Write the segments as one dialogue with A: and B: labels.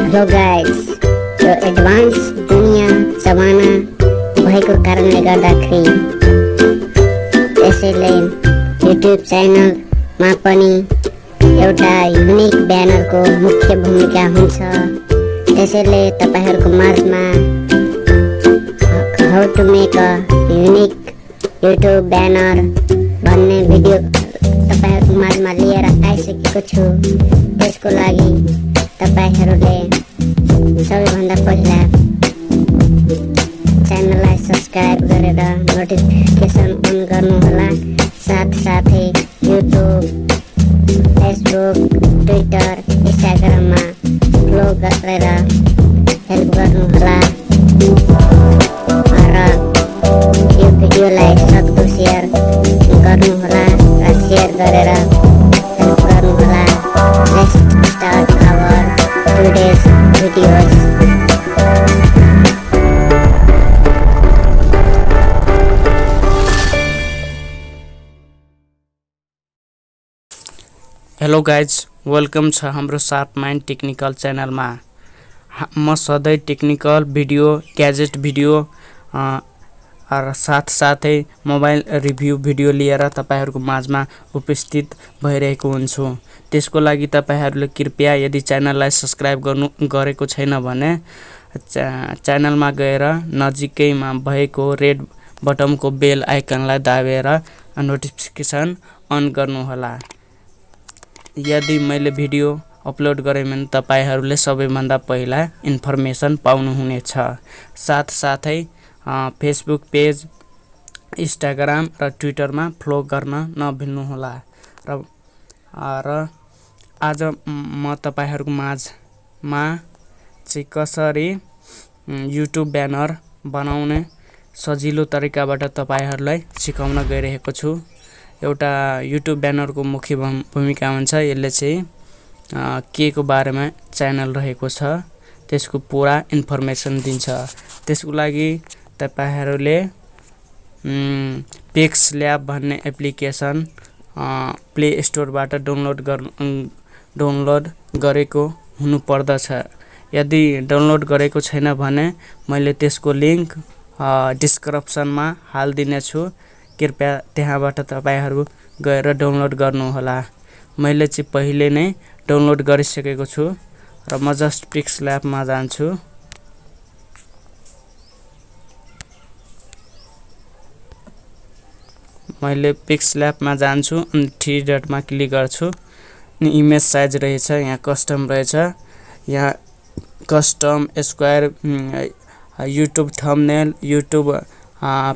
A: Hello guys, यो advance दुनिया जमाना भएको कारणले गर्दाखेरि त्यसैले युट्युब च्यानलमा पनि एउटा युनिक ब्यानरको मुख्य भूमिका हुन्छ। त्यसैले तपाईहरुको माझमा how to make a unique YouTube banner भन्ने भिडियो तपाईहरुको माझमा लिएर आइसकेको छु। त्यसको लागि तपाईहरुले सबैभन्दा पहिला च्यानललाई सब्स्क्राइब गरेर नोटिफिकेसन अन गर्नुहोला। साथसाथै युट्युब, फेसबुक, ट्विटर, इन्स्टाग्राममा फलो गरेर हेल्प गर्नुहोला र यो भिडियोलाई सक्दो शेयर गर्नुहोला र शेयर गरेर हेल्प गर्नुहोला। Let's start our today's videos.
B: Hello guys, welcome छ हाम्रो शार्प माइन्ड टेक्निकल च्यानलमा। म सधैँ टेक्निकल भिडियो, ग्याजेट भिडियो र साथसाथै मोबाइल रिभ्यू भिडियो लिएर तपाईहरुको माझमा उपस्थित भइरहेको हुन्छु। त्यसको लागि तपाईहरुले कृपया यदि च्यानललाई सब्स्क्राइब गरेको छैन भने च्यानलमा गएर नजिकैमा भएको रेड बटनको बेल आइकनलाई दाबेर नोटिफिकेसन अन गर्नुहोला। यदि मैले भिडियो अपलोड गरे भने तपाईहरुले सबैभन्दा पहिला इन्फर्मेसन पाउनुहुनेछ। साथसाथै फेसबुक पेज, इन्स्टाग्राम र ट्विटरमा फलो गर्न नभुल्नुहोला। र आज म तपाईहरुको माझमा चाहिँ कसरी युट्युब ब्यानर बनाउने सजिलो तरिकाबाट तपाईहरुलाई सिकाउन गइरहेको छु। एउटा युट्युब ब्यानरको मुख्य भूमिका हुन्छ। यसले चाहिँ के को बारेमा च्यानल रहेको छ त्यसको पूरा इन्फर्मेसन दिन्छ। त्यसको लागि तपाईहरुले पिक्स ल्याब भन्ने एप्लिकेसन प्ले स्टोरबाट डाउनलोड गरेको हुनुपर्दछ। यदि डाउनलोड गरेको छैन भने मैले त्यसको लिंक डिस्क्रिप्सनमा हाल्दिनेछु। कृपया त्यहाँबाट तपाईहरु गएर डाउनलोड गर्नुहोला। मैले चाहिँ पहिले नै डाउनलोड गरिसकेको छु र म जस्ट पिक्स ल्याबमा जान्छु। मैले पिक्स ल्याबमा जान्छु अनि 3 डटमा क्लिक गर्छु अनि इमेज साइज रहेछ, यहाँ कस्टम रहेछ, यहाँ custom square, YouTube thumbnail, YouTube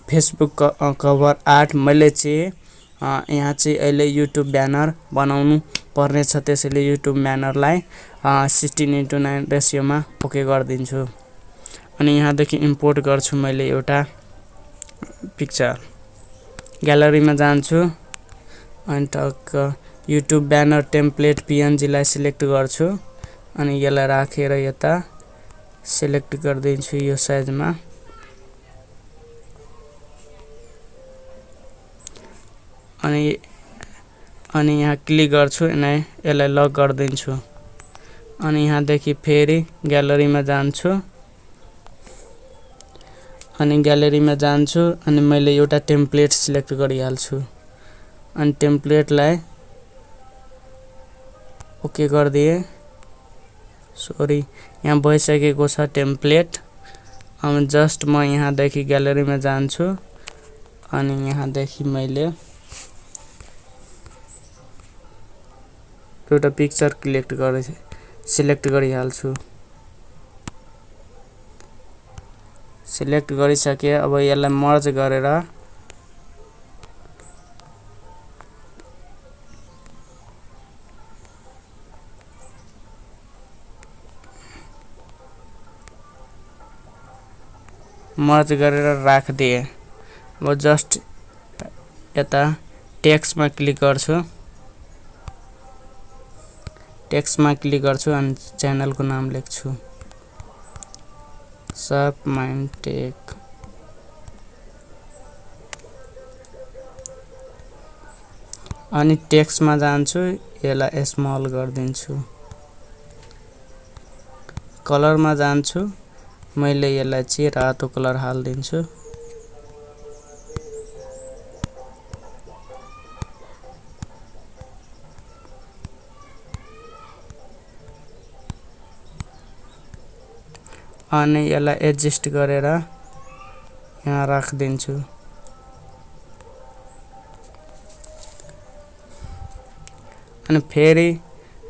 B: Facebook cover art. मैले चाहिँ यहाँ चाहिँ अहिले युट्युब ब्यानर बनाउनु पर्ने छ। त्यसैले युट्युब ब्यानरलाई 16:9 रेशियोमा ओके गर्दिन्छु अनि यहाँदेखि इम्पोर्ट गर्छु। मैले एउटा पिक्चर ग्यालरीमा जान्छु अनि टक्क युट्युब ब्यानर टेम्प्लेट PNG लाई सिलेक्ट गर्छु अनि यसलाई राखेर यता सिलेक्ट गर्दिन्छु यो साइजमा। अनि यहाँ क्लिक गर्छु अनि यसलाई लक गर्दिन्छु अनि यहाँदेखि फेरि ग्यालरीमा जान्छु अनि मैले एउटा टेम्प्लेट सिलेक्ट गरिहाल्छु अनि टेम्प्लेटलाई ओके गर्दिए। सरी, यहाँ भइसकेको छ टेम्प्लेट। अब जस्ट म यहाँदेखि ग्यालरीमा जान्छु अनि यहाँदेखि मैले एउटा पिक्चर सिलेक्ट गरिहाल्छु। सिलेक्ट गरिसके अब यसलाई मर्ज गरेर राखिदिए। अब जस्ट यता टेक्स्टमा क्लिक गर्छु अनि च्यानलको नाम लेख्छु शार्प माइन्ड टेक। अनि टेक्स्टमा जान्छु, यसलाई स्मल गरिदिन्छु। कलरमा जान्छु मैले यसलाई चाहिँ रातो कलर हाल्दिन्छु अनि यसलाई एडजस्ट गरेर यहाँ राख्दिन्छु अनि फेरि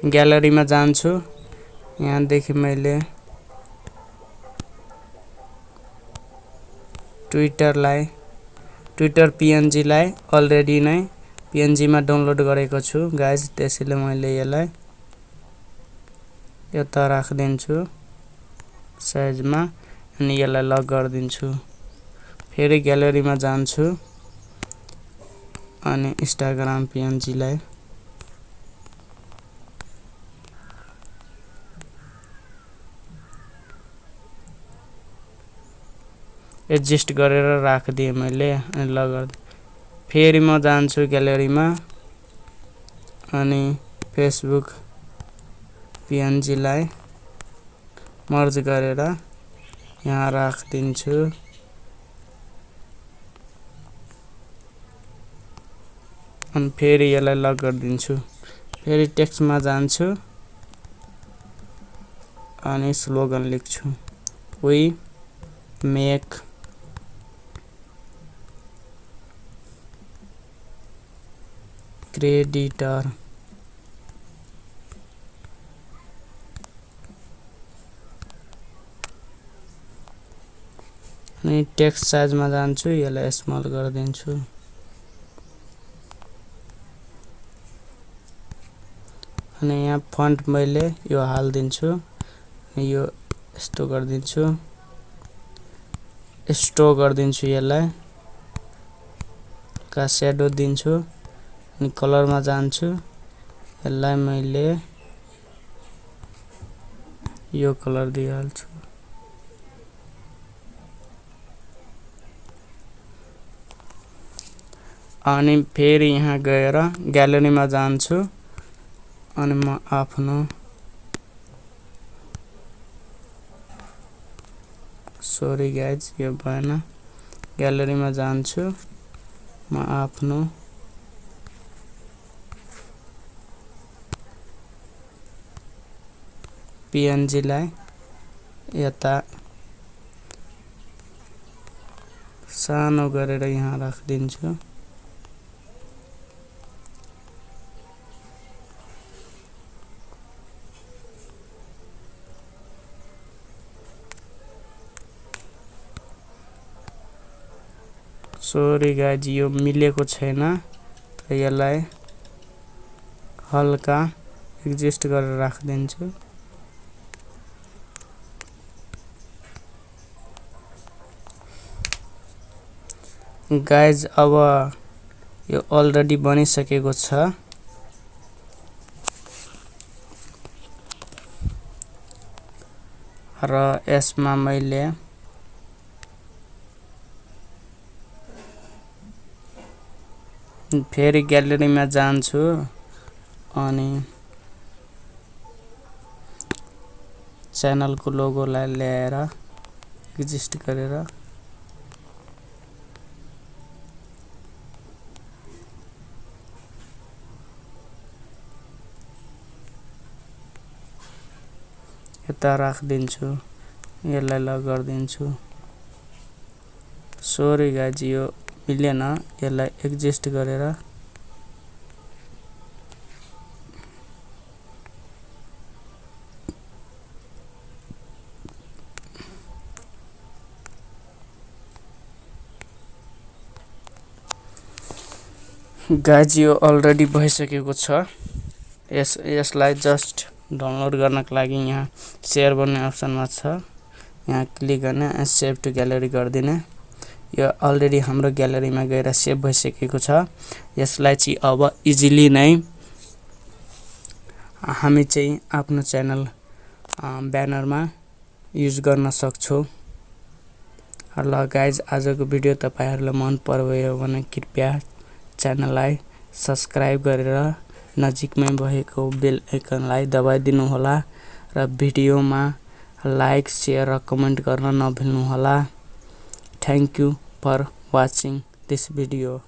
B: ग्यालरीमा जान्छु यहाँ देखि मैले ट्विटर पीएनजी लाई अलरेडी नै पीएनजी मा डाउनलोड गरेको छु गाइज त्यसैले मैले यसलाई यता राख्दिन्छु साइजमा अनि यसलाई लक गर्दिन्छु फेरि ग्यालरीमा जान्छु अनि इन्स्टाग्राम पीएनजी लाई एडजस्ट गरेर राखदिए मैले अनि लग फेरि म जान्छु ग्यालरीमा अनि फेसबुक पीएनजी लाई मर्ज गरेर यहाँ राखदिन्छु अनि फेरि यसलाई लक गर्दिन्छु फेरि टेक्स्टमा जान्छु अनि स्लोगन लेख्छु वी मेक क्रेडिटर अनि टेक्स्ट साइजमा जान्छु यसलाई स्मल गरिदिन्छु अनि यहाँ फन्ट मैले यो हाल्दिन्छु यो यस्तो गरिदिन्छु स्ट्रोक गरिदिन्छु यसलाई का स्याडो दिन्छु अनि कलरमा जान्छु यसलाई मैले यो कलर दिइहाल्छु अनि फेरि यहाँ गएर ग्यालरीमा जान्छु अनि म आफ्नो सरी गाइज यो भएन ग्यालरीमा जान्छु म आफ्नो पीएनजी लाई यता सानो गरेर यहाँ राखिदिन्छु सरी गाइज यो मिलेको छैन त यसलाई हल्का एडजस्ट गरेर राखिदिन्छु गाइज अब यो अलरेडी बनिसकेको छ र यसमा मैले फेरि ग्यालरीमा जान्छु अनि च्यानलको लोगोलाई ल्याएर एडजस्ट गरेर यता राखिदिन्छु यसलाई लक गरिदिन्छु सरी गाइज यो मिलेन यसलाई एडजस्ट गरेर गाइज यो अलरेडी भइसकेको छ यसलाई जस्ट डाउनलोड गर्नको लागि यहाँ शेयर गर्ने अप्सनमा छ यहाँ क्लिक गर्ने अनि सेभ टु ग्यालरी गरिदिने यो अलरेडी हाम्रो ग्यालरीमा गएर सेभ भइसकेको छ यसलाई चाहिँ अब इजिली नै हामी चाहिँ आफ्नो च्यानल ब्यानरमा युज गर्न सक्छौं ल गाइज आजको भिडियो तपाईहरुलाई मन पर्यो भने कृपया च्यानललाई सब्स्क्राइब गरेर नजिकमै भएको बेल आइकनलाई दबाइदिनु होला र भिडियोमा लाइक शेयर र कमेन्ट गर्न नभुल्नुहोला। Thank you for watching this video.